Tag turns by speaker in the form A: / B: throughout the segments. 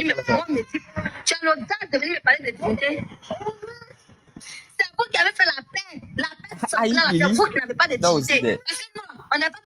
A: Moi, me dit, tu as l'audace de venir me parler de dignité. C'est vous qui avez fait la paix. La paix centrale, c'est vous qui n'avez pas de dignité. Parce que non, on n'a pas.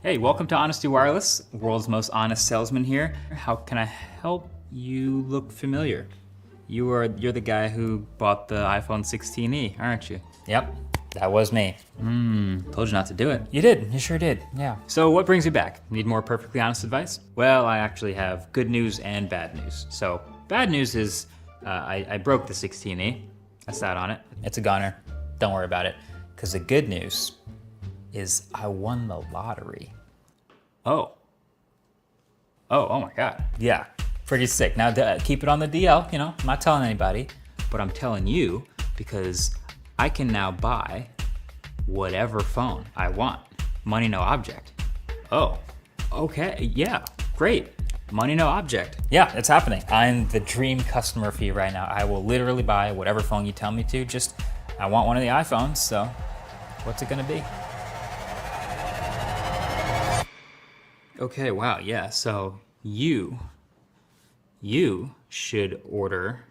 B: Hey, welcome to Honesty Wireless, world's most honest salesman here. How can I help you look familiar? You're the guy who bought the iPhone 16e, aren't you?
C: Yep, that was me.
B: Told you not to do it.
C: You did, you sure did, yeah.
B: So what brings you back? Need more perfectly honest advice? Well, I actually have good news and bad news. So bad news is I broke the 16e. I sat on it.
C: It's a goner, don't worry about it. Because the good news is I won the lottery.
B: Oh my God.
C: Yeah, pretty sick. Now keep it on the DL, I'm not telling anybody.
B: But I'm telling you because I can now buy whatever phone I want. Money, no object. Oh, okay, yeah, great. Money, no object.
C: Yeah, it's happening. I'm the dream customer for you right now. I will literally buy whatever phone you tell me to. Just, I want one of the iPhones, so what's it gonna be?
B: Okay, wow, yeah, so you should order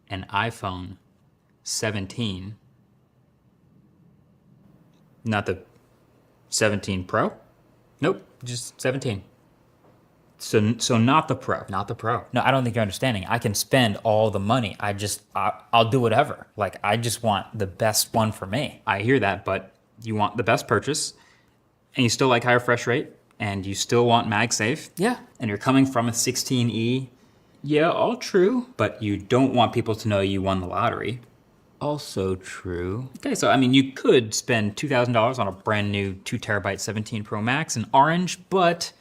B: an iPhone 17. Not the 17 Pro? Nope, just 17. So not the Pro.
C: Not the Pro. No, I don't think you're understanding. I can spend all the money. I'll do whatever. Like, I just want the best one for me.
B: I hear that, but you want the best purchase, and you still like higher refresh rate, and you still want MagSafe.
C: Yeah.
B: And you're coming from a 16E. Yeah, all true, but you don't want people to know you won the lottery. Also true. Okay, so I mean, you could spend $2,000 on a brand new 2TB 17 Pro Max in orange, but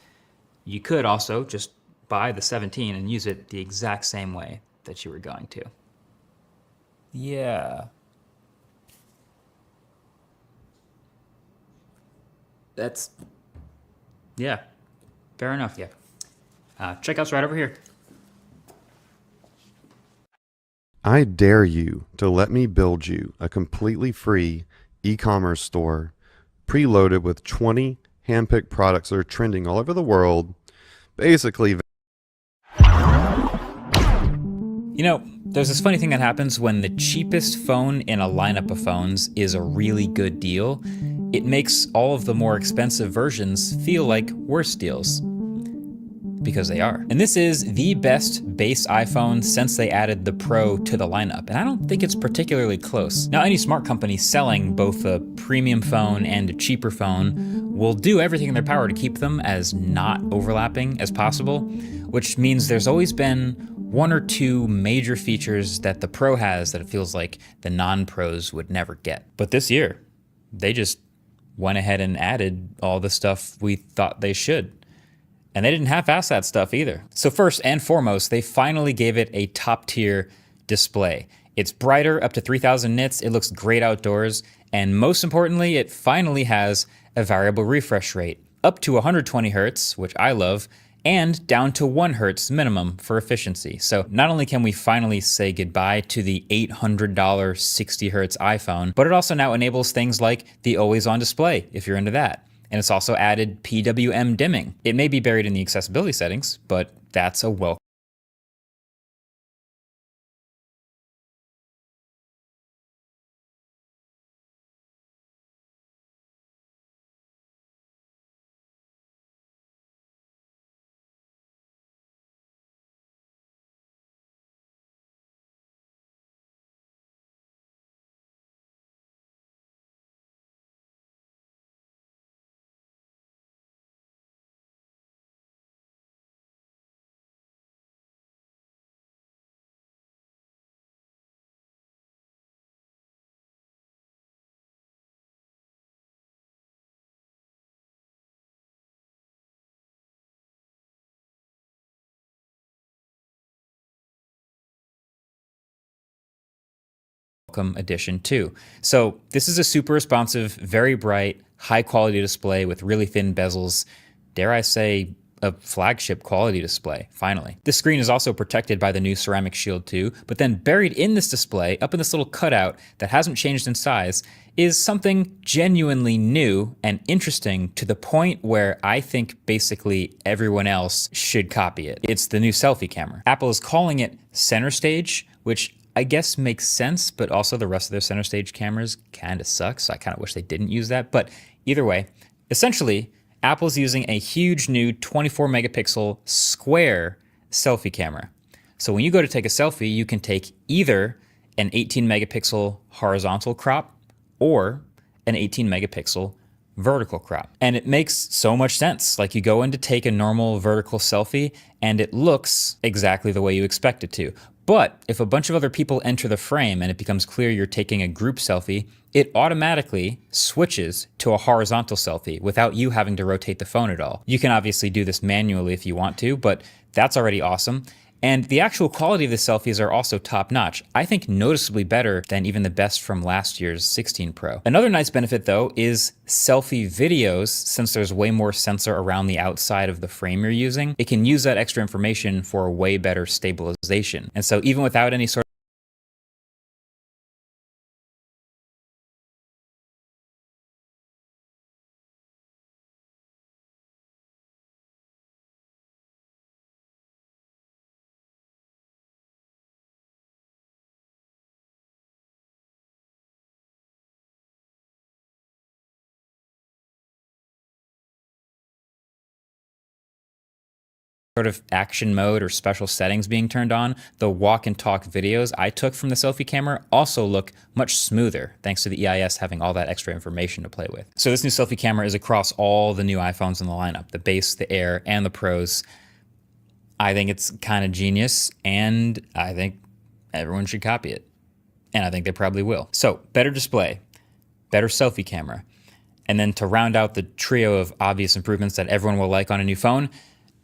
B: you could also just buy the 17 and use it the exact same way that you were going to.
C: Yeah.
B: Yeah, fair enough, yeah. Checkout's right over here.
D: I dare you to let me build you a completely free e-commerce store preloaded with 20 handpicked products that are trending all over the world. Basically,
C: There's this funny thing that happens when the cheapest phone in a lineup of phones is a really good deal. It makes all of the more expensive versions feel like worse deals. because they are. And this is the best base iPhone since they added the Pro to the lineup, and I don't think it's particularly close. Now, any smart company selling both a premium phone and a cheaper phone will do everything in their power to keep them as not overlapping as possible, which means there's always been one or two major features that the Pro has that it feels like the non-Pros would never get. But this year, they just went ahead and added all the stuff we thought they should. And they didn't half-ass that stuff either. So first and foremost, they finally gave it a top-tier display. It's brighter, up to 3000 nits, it looks great outdoors, and most importantly, it finally has a variable refresh rate, up to 120 Hz, which I love, and down to 1 Hz minimum for efficiency. So not only can we finally say goodbye to the $800 60 Hz iPhone, but it also now enables things like the always-on display, if you're into that. And it's also added PWM dimming. It may be buried in the accessibility settings, but that's a welcome addition too. So this is a super responsive, very bright, high quality display with really thin bezels. Dare I say, a flagship quality display, finally. The screen is also protected by the new ceramic shield too, but then buried in this display, up in this little cutout that hasn't changed in size, is something genuinely new and interesting to the point where I think basically everyone else should copy it. It's the new selfie camera. Apple is calling it Center Stage, which I guess makes sense, but also the rest of their center stage cameras kind of suck, so I kind of wish they didn't use that. But either way, essentially, Apple's using a huge new 24 megapixel square selfie camera. So when you go to take a selfie, you can take either an 18 megapixel horizontal crop or an 18 megapixel vertical crop. And it makes so much sense. Like, you go in to take a normal vertical selfie and it looks exactly the way you expect it to. But if a bunch of other people enter the frame and it becomes clear you're taking a group selfie, it automatically switches to a horizontal selfie without you having to rotate the phone at all. You can obviously do this manually if you want to, but that's already awesome. And the actual quality of the selfies are also top notch. I think noticeably better than even the best from last year's 16 Pro. Another nice benefit though is selfie videos. Since there's way more sensor around the outside of the frame you're using, it can use that extra information for a way better stabilization. And so even without any sort of action mode or special settings being turned on, the walk and talk videos I took from the selfie camera also look much smoother, thanks to the EIS having all that extra information to play with. So this new selfie camera is across all the new iPhones in the lineup, the base, the Air, and the Pros. I think it's kind of genius, and I think everyone should copy it. And I think they probably will. So, better display, better selfie camera, and then to round out the trio of obvious improvements that everyone will like on a new phone,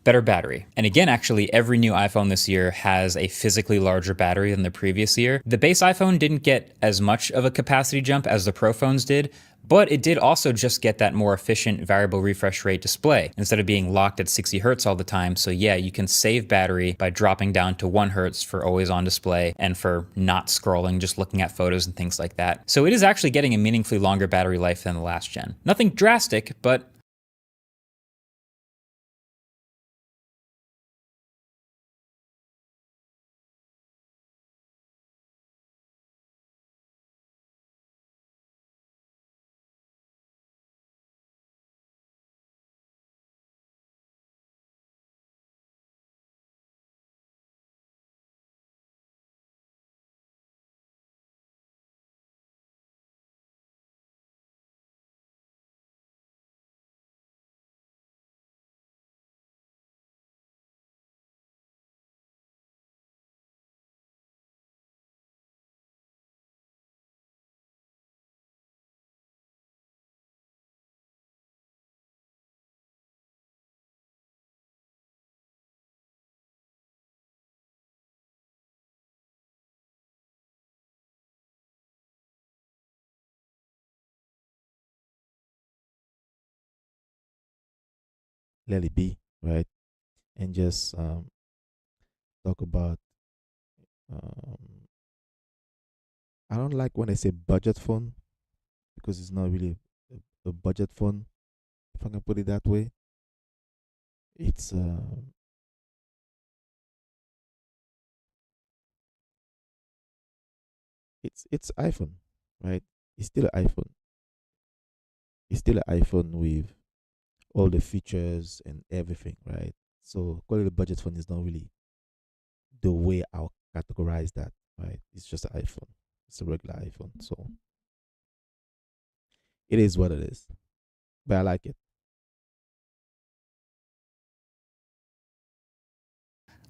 C: better battery. And again, actually, every new iPhone this year has a physically larger battery than the previous year. The base iPhone didn't get as much of a capacity jump as the Pro phones did, but it did also just get that more efficient variable refresh rate display instead of being locked at 60 Hertz all the time. So yeah, you can save battery by dropping down to 1 Hertz for always on display and for not scrolling, just looking at photos and things like that. So it is actually getting a meaningfully longer battery life than the last gen. Nothing drastic, but
E: let it be, right? And just talk about. Um, I don't like when I say budget phone because it's not really a budget phone, if I can put it that way. It's it's iPhone, right? It's still an iPhone. It's still an iPhone with all the features and everything, right? So call it a budget phone is not really the way I'll categorize that, right? It's just an iPhone. It's a regular iPhone. So it is what it is. But I like it.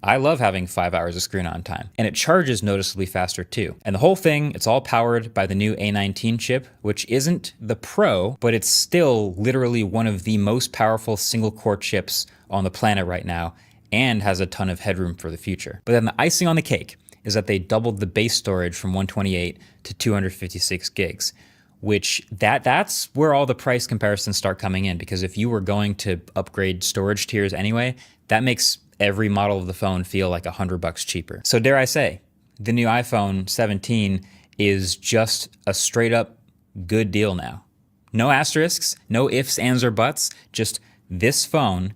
C: I love having 5 hours of screen on time, and it charges noticeably faster too. And the whole thing, it's all powered by the new A19 chip, which isn't the Pro, but it's still literally one of the most powerful single core chips on the planet right now, and has a ton of headroom for the future. But then the icing on the cake is that they doubled the base storage from 128 to 256 gigs. Which that's where all the price comparisons start coming in, because if you were going to upgrade storage tiers anyway, that makes every model of the phone feel like $100 cheaper. So dare I say, the new iPhone 17 is just a straight up good deal now. No asterisks, no ifs, ands, or buts, just this phone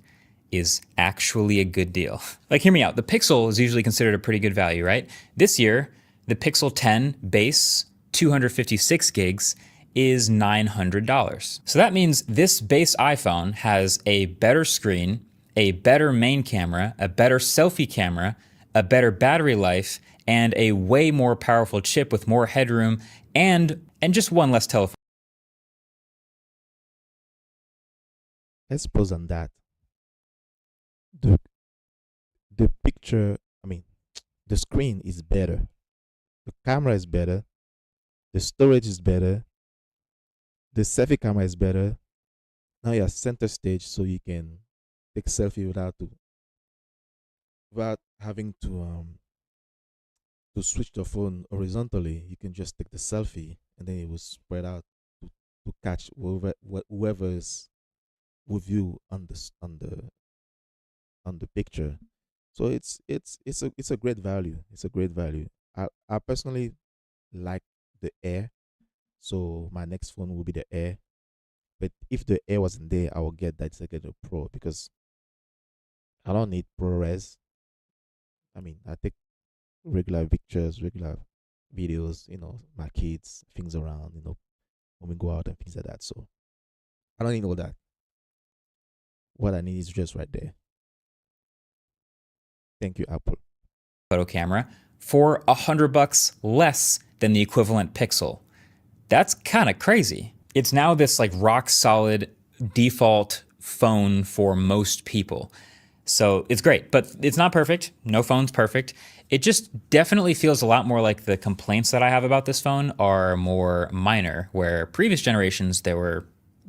C: is actually a good deal. Like, hear me out, the Pixel is usually considered a pretty good value, right? This year, the Pixel 10 base, 256 gigs, is $900. So that means this base iPhone has a better screen, a better main camera, a better selfie camera, a better battery life, and a way more powerful chip with more headroom and just one less telephone.
E: Let's pause on that. The the picture, I mean, the screen is better. The camera is better. The storage is better. The selfie camera is better. Now you're center stage, so you can take selfie without having to switch the phone horizontally. You can just take the selfie and then it will spread out to catch whoever is with you on the picture. So it's a great value. It's a great value. I personally like the Air, so my next phone will be the Air. But if the Air wasn't there, I would get that second Pro because I don't need ProRes. I mean, I take regular pictures, regular videos, my kids, things around, when we go out and things like that. So I don't need all that. What I need is just right there. Thank you, Apple.
C: Photo camera for $100 less than the equivalent Pixel. That's kind of crazy. It's now this like rock solid default phone for most people. So it's great, but it's not perfect. No phone's perfect. It just definitely feels a lot more like the complaints that I have about this phone are more minor, where previous generations there were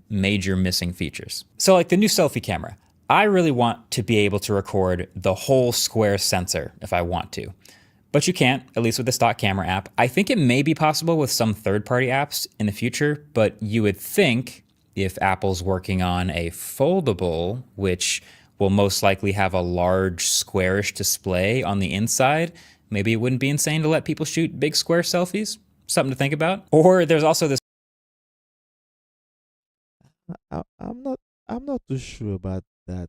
C: major missing features. So like the new selfie camera, I really want to be able to record the whole square sensor if I want to. But you can't, at least with the stock camera app. I think it may be possible with some third-party apps in the future, but you would think if Apple's working on a foldable, which will most likely have a large squarish display on the inside, maybe it wouldn't be insane to let people shoot big square selfies. Something to think about. Or there's also this
E: I'm not too sure about that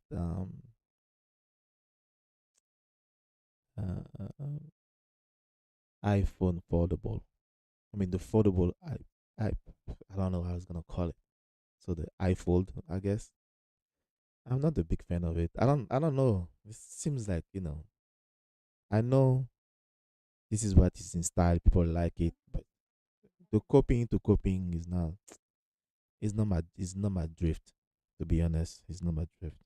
E: iPhone foldable. I mean the foldable I don't know how I was gonna call it. So the iFold, I guess. I'm not a big fan of it. I don't know. It seems like, I know this is what is in style, people like it, but the copying to copying is not my drift, to be honest. It's not my drift.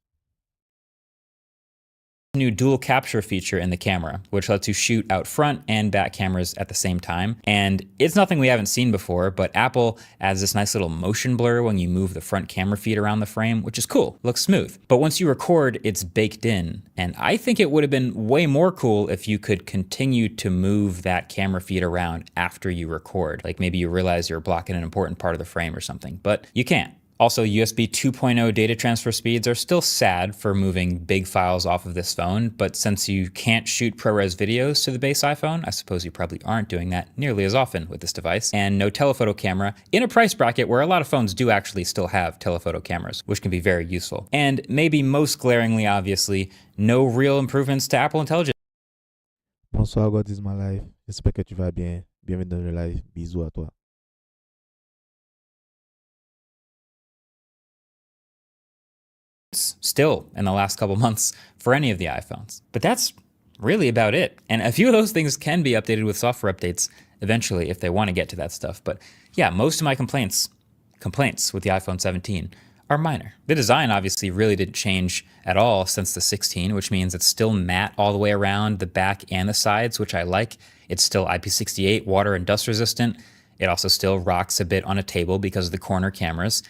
C: new dual capture feature in the camera, which lets you shoot out front and back cameras at the same time. And it's nothing we haven't seen before, but Apple adds this nice little motion blur when you move the front camera feed around the frame, which is cool, looks smooth. But once you record, it's baked in. And I think it would have been way more cool if you could continue to move that camera feed around after you record. Like maybe you realize you're blocking an important part of the frame or something, but you can't. Also, USB 2.0 data transfer speeds are still sad for moving big files off of this phone, but since you can't shoot ProRes videos to the base iPhone, I suppose you probably aren't doing that nearly as often with this device, and no telephoto camera in a price bracket where a lot of phones do actually still have telephoto cameras, which can be very useful. And maybe most glaringly, obviously, no real improvements to Apple Intelligence.
E: Bonsoir, God is my life. J'espère que tu vas bien. Bienvenue dans le live. Bisous à toi.
C: Still in the last couple months for any of the iPhones. But that's really about it. And a few of those things can be updated with software updates eventually if they want to get to that stuff. But yeah, most of my complaints with the iPhone 17 are minor. The design obviously really didn't change at all since the 16, which means it's still matte all the way around the back and the sides, which I like. It's still IP68 water and dust resistant. It also still rocks a bit on a table because of the corner cameras.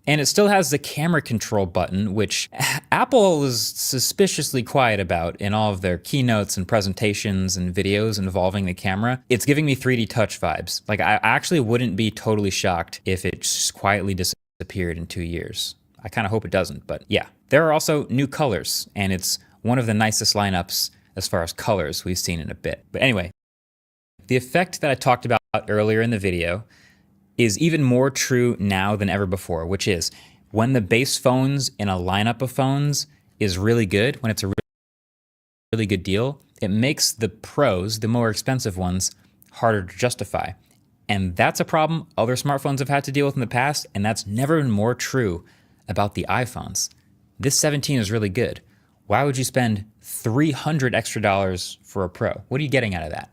C: And it still has the camera control button, which Apple is suspiciously quiet about in all of their keynotes and presentations and videos involving the camera. It's giving me 3D touch vibes. Like, I actually wouldn't be totally shocked if it just quietly disappeared in 2 years. I kind of hope it doesn't, but yeah. There are also new colors, and it's one of the nicest lineups as far as colors we've seen in a bit. But anyway, the effect that I talked about earlier in the video is even more true now than ever before, which is when the base phones in a lineup of phones is really good, when it's a really good deal, it makes the pros, the more expensive ones, harder to justify. And that's a problem other smartphones have had to deal with in the past, and that's never been more true about the iPhones. This 17 is really good. Why would you spend $300 extra for a Pro? What are you getting out of that?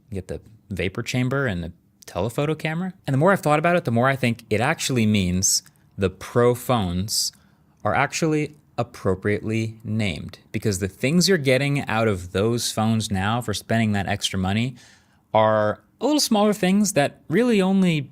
C: You get the vapor chamber and the telephoto camera? And the more I've thought about it, the more I think it actually means the Pro phones are actually appropriately named, because the things you're getting out of those phones now for spending that extra money are a little smaller things that really only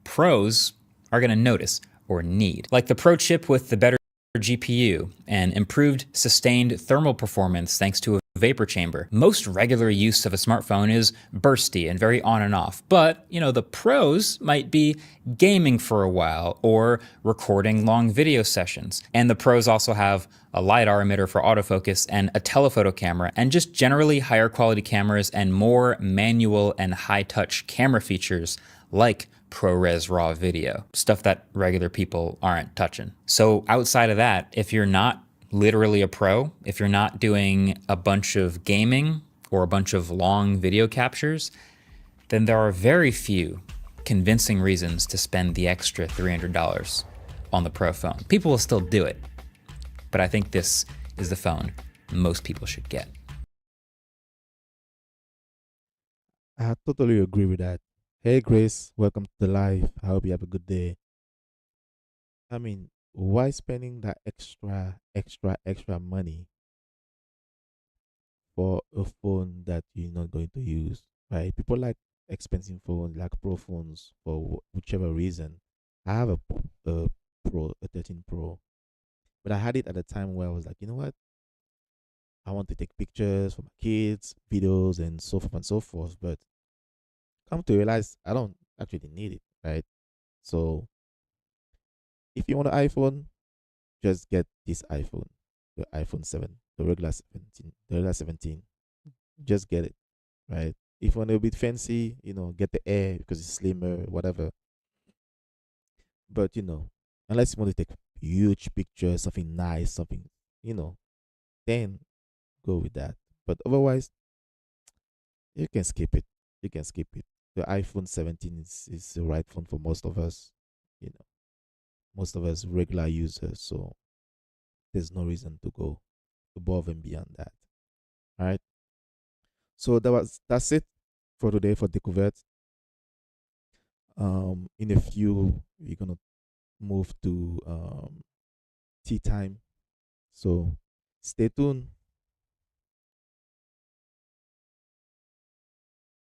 C: pros are going to notice or need. Like the Pro chip with the better GPU and improved sustained thermal performance thanks to a vapor chamber. Most regular use of a smartphone is bursty and very on and off, but the pros might be gaming for a while or recording long video sessions. And the pros also have a LiDAR emitter for autofocus and a telephoto camera, and just generally higher quality cameras and more manual and high touch camera features like ProRes RAW video, stuff that regular people aren't touching. So outside of that, if you're not literally a pro, if you're not doing a bunch of gaming or a bunch of long video captures, then there are very few convincing reasons to spend the extra $300 on the Pro phone. People will still do it, but I think this is the phone most people should get.
E: I totally agree with that. Hey Grace, welcome to the live. I hope you have a good day. I mean, why spending that extra money for a phone that you're not going to use, right? People like expensive phones, like Pro phones, for whichever reason. I have a Pro, a 13 Pro, but I had it at a time where I was like, you know what? I want to take pictures for my kids, videos, and so forth and so forth. But come to realize I don't actually need it, right? So if you want an iPhone, just get this iPhone, the iPhone 7, the regular 17, the regular 17. Just get it, right? If you want a bit fancy, get the Air because it's slimmer, whatever. But unless you want to take huge pictures, something nice, something, then go with that. But otherwise, you can skip it. You can skip it. The iPhone 17 is the right phone for most of us, most of us regular users. So there's no reason to go above and beyond that. All right. So that's it for today for Decouverte. In a few, we're gonna move to tea time. So stay tuned.